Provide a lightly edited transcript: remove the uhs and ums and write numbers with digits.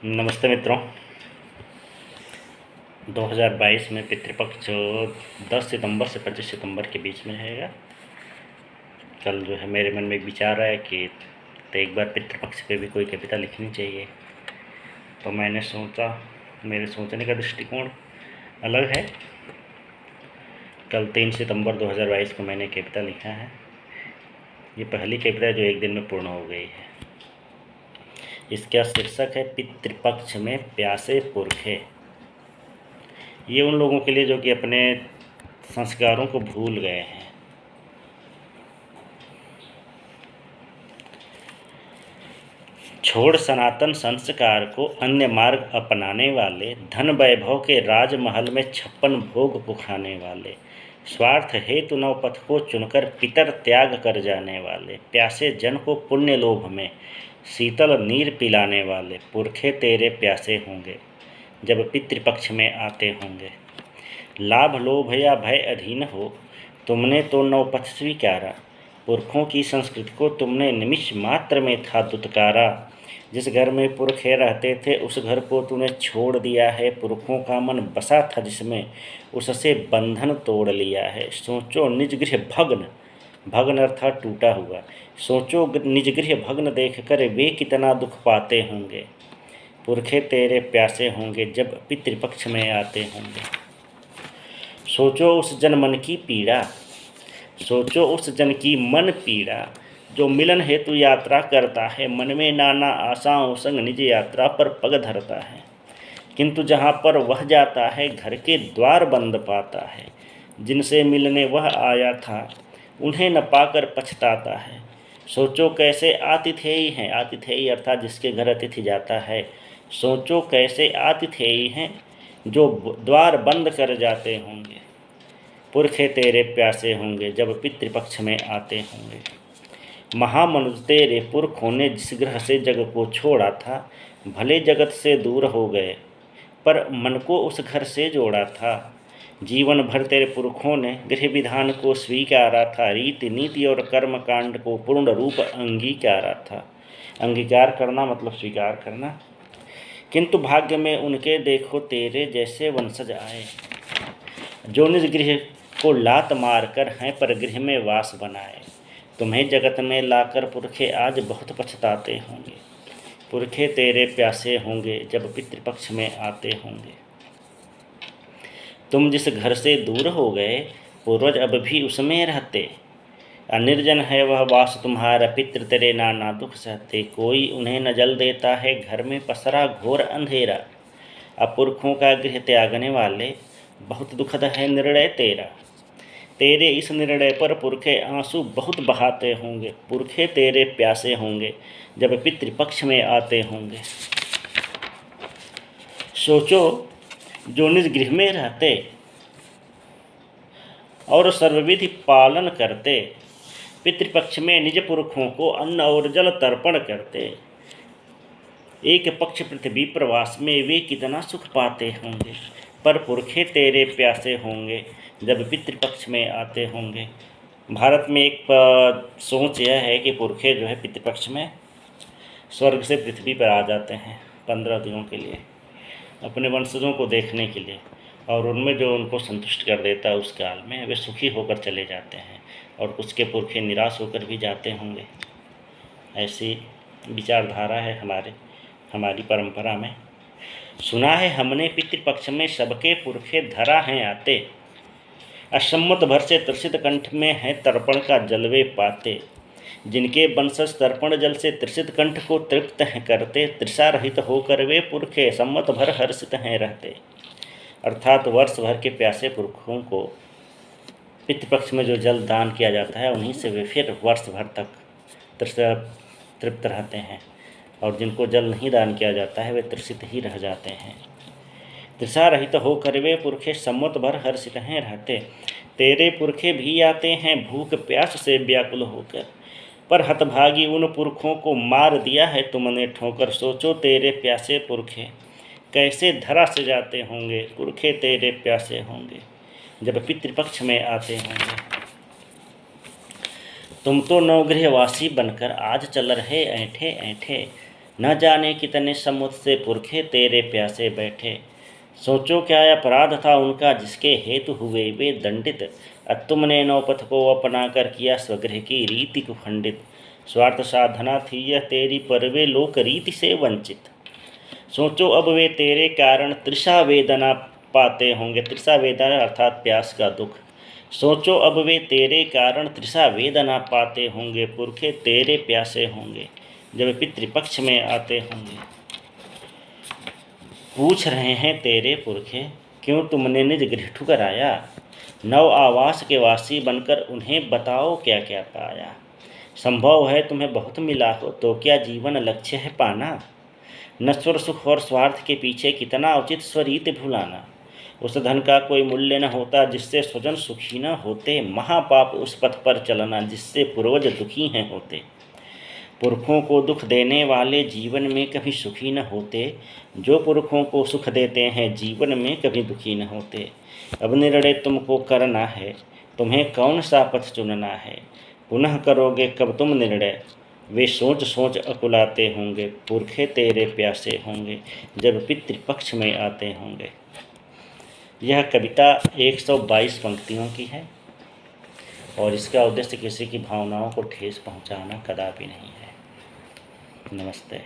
नमस्ते मित्रों। 2022 में पितृपक्ष 10 सितंबर से 25 सितंबर के बीच में रहेगा। कल जो है मेरे मन में एक विचार आया कि तो एक बार पितृपक्ष पे भी कोई कविता लिखनी चाहिए। तो मैंने सोचा, मेरे सोचने का दृष्टिकोण अलग है। कल 3 सितंबर 2022 को मैंने कविता लिखा है। ये पहली कविता जो एक दिन में पूर्ण हो गई है। इसका शीर्षक है पितृपक्ष में प्यासे पुरखे। ये उन लोगों के लिए जो कि अपने संस्कारों को भूल गए हैं। छोड़ सनातन संस्कार को अन्य मार्ग अपनाने वाले, धन वैभव के राजमहल में 56 भोग को खाने वाले, स्वार्थ हेतु नवपथ को चुनकर पितर त्याग कर जाने वाले, प्यासे जन को पुण्य लोभ में शीतल नीर पिलाने वाले पुरखे तेरे प्यासे होंगे जब पितृपक्ष में आते होंगे। लाभ लोभ या भय अधीन हो तुमने तो नवपथ स्वीकारा, पुरखों की संस्कृति को तुमने निमिष मात्र में था दुत्कारा। जिस घर में पुरखे रहते थे उस घर को तूने छोड़ दिया है, पुरखों का मन बसा था जिसमें उससे बंधन तोड़ लिया है। सोचो निज गृह भग्न, भग्न अर्थात टूटा हुआ, सोचो निज गृह भग्न देखकर वे कितना दुख पाते होंगे। पुरखे तेरे प्यासे होंगे जब पितृपक्ष में आते होंगे। सोचो उस जन मन की पीड़ा, सोचो उस जन की मन पीड़ा जो मिलन हेतु यात्रा करता है, मन में नाना आशाओं संग निज यात्रा पर पग धरता है, किंतु जहाँ पर वह जाता है घर के द्वार बंद पाता है। जिनसे मिलने वह आया था उन्हें न पाकर पछताता है। सोचो कैसे आतिथेयी हैं, आतिथेयी अर्थात जिसके घर अतिथि जाता है। सोचो कैसे आतिथेयी हैं जो द्वार बंद कर जाते होंगे। पुरखे तेरे प्यासे होंगे जब पितृपक्ष में आते होंगे। महामनुज तेरे पुरखों ने जिस ग्रह से जग को छोड़ा था, भले जगत से दूर हो गए पर मन को उस घर से जोड़ा था। जीवन भर तेरे पुरखों ने गृह विधान को स्वीकारा था, रीति नीति और कर्म कांड को पूर्ण रूप अंगीकारा था। अंगीकार करना मतलब स्वीकार करना। किंतु भाग्य में उनके देखो तेरे जैसे वंशज आए, जो निज गृह को लात मार कर हैं पर गृह में वास बनाए। तुम्हें जगत में लाकर पुरखे आज बहुत पछताते होंगे। पुरखे तेरे प्यासे होंगे जब पितृपक्ष में आते होंगे। तुम जिस घर से दूर हो गए पूर्वज अब भी उसमें रहते, अनिर्जन है वह वास तुम्हारा, पितृ तेरे नाना दुख सहते। कोई उन्हें न जल देता है घर में पसरा घोर अंधेरा, अब पुरखों का गृह त्यागने वाले बहुत दुखद है निर्णय तेरा। तेरे इस निर्णय पर पुरखे आंसू बहुत बहाते होंगे। पुरखे तेरे प्यासे होंगे जब पितृपक्ष में आते होंगे। सोचो जो निज गृह में रहते और सर्वविधि पालन करते, पितृपक्ष में निज पुरखों को अन्न और जल तर्पण करते, एक पक्ष पृथ्वी प्रवास में वे कितना सुख पाते होंगे। पर पुरखे तेरे प्यासे होंगे जब पितृपक्ष में आते होंगे। भारत में एक सोच यह है कि पुरखे जो है पितृपक्ष में स्वर्ग से पृथ्वी पर आ जाते हैं 15 दिनों के लिए अपने वंशजों को देखने के लिए, और उनमें जो उनको संतुष्ट कर देता है उस काल में वे सुखी होकर चले जाते हैं, और कुछ के पुरखे निराश होकर भी जाते होंगे। ऐसी विचारधारा है हमारी परंपरा में। सुना है हमने पितृपक्ष में सबके पुरखे धरा हैं आते, असम्मत भर से त्रिषित कंठ में है तर्पण का जलवे पाते। जिनके वंशज तर्पण जल से त्रिषित कंठ को तृप्त हैं करते, तृषा रहित होकर वे पुरखे सम्मत भर हर्षित हैं रहते। अर्थात वर्ष भर के प्यासे पुरखों को पितृपक्ष में जो जल दान किया जाता है उन्हीं से वे फिर वर्ष भर तक तृप्त रहते हैं, और जिनको जल नहीं दान किया जाता है वे तृषित ही रह जाते हैं। तृषा रहित होकर वे पुरखे सम्मत भर हर्षित हैं रहते। तेरे पुरखे भी आते हैं भूख प्यास से व्याकुल होकर, पर हतभागी उन पुरखों को मार दिया है तुमने ठोकर। सोचो तेरे प्यासे पुरखे कैसे धरा से जाते होंगे। पुरखे तेरे प्यासे होंगे जब पितृपक्ष में आते होंगे। तुम तो नवगृहवासी बनकर आज चल रहे ऐंठे ऐंठे, न जाने कितने समुद्र से पुरखे तेरे प्यासे बैठे। सोचो क्या अपराध था उनका जिसके हेतु हुए वे दंडित। तुमने नौपथ को अपना कर किया स्वगृह की रीति को खंडित। स्वार्थ साधना थी यह तेरी पर वे लोक रीति से वंचित। सोचो अब वे तेरे कारण तृषा वेदना पाते होंगे। तृषा वेदना अर्थात प्यास का दुख। सोचो अब वे तेरे कारण तृषा वेदना पाते होंगे। पुरखे तेरे प्यासे होंगे जब पितृपक्ष में आते होंगे। पूछ रहे हैं तेरे पुरखे क्यों तुमने निज गृह ठुकराया। नव आवास के वासी बनकर उन्हें बताओ क्या क्या पाया। संभव है तुम्हें बहुत मिला हो तो क्या जीवन लक्ष्य है पाना। नश्वर सुख और स्वार्थ के पीछे कितना उचित स्वरीत भुलाना। उस धन का कोई मूल्य न होता जिससे स्वजन सुखी न होते। महापाप उस पथ पर चलना जिससे पूर्वज दुखी हैं होते। पुरखों को दुख देने वाले जीवन में कभी सुखी न होते। जो पुरखों को सुख देते हैं जीवन में कभी दुखी न होते। अब निर्णय तुमको करना है तुम्हें कौन सा पथ चुनना है। पुनः करोगे कब तुम निर्णय वे सोच सोच अकुलाते होंगे। पुरखे तेरे प्यासे होंगे जब पितृपक्ष में आते होंगे। यह कविता 122 पंक्तियों की है और इसका उद्देश्य किसी की भावनाओं को ठेस पहुंचाना कदापि नहीं है। नमस्ते।